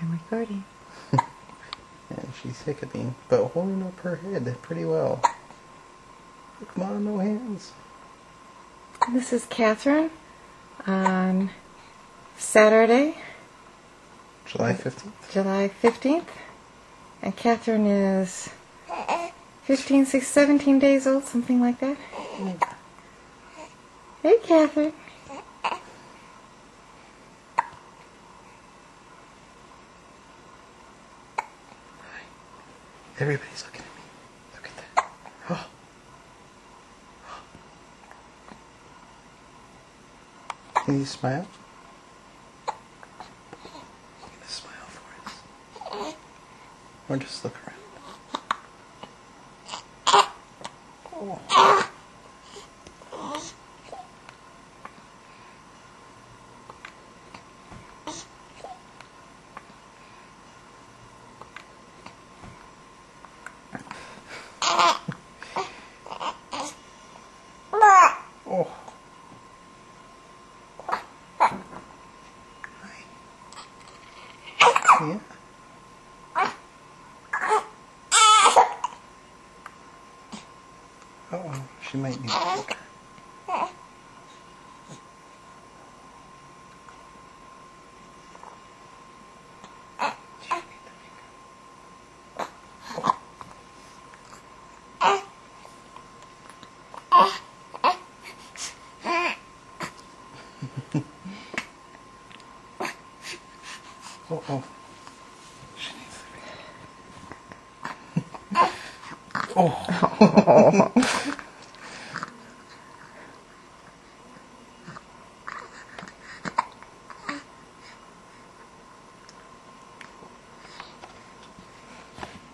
I'm recording. And she's hiccuping, but holding up her head pretty well. Come on, no hands. This is Kathryn on Saturday, July 15th. July 15th. And Kathryn is 15, 16, 17 days old, something like that. Hey, Kathryn. Everybody's looking at me. Look at that. Oh. Can you smile? You're gonna smile for us. Or just look around. Oh. Oh. Yeah. Uh-oh, she might need water. Oh. She needs the Oh.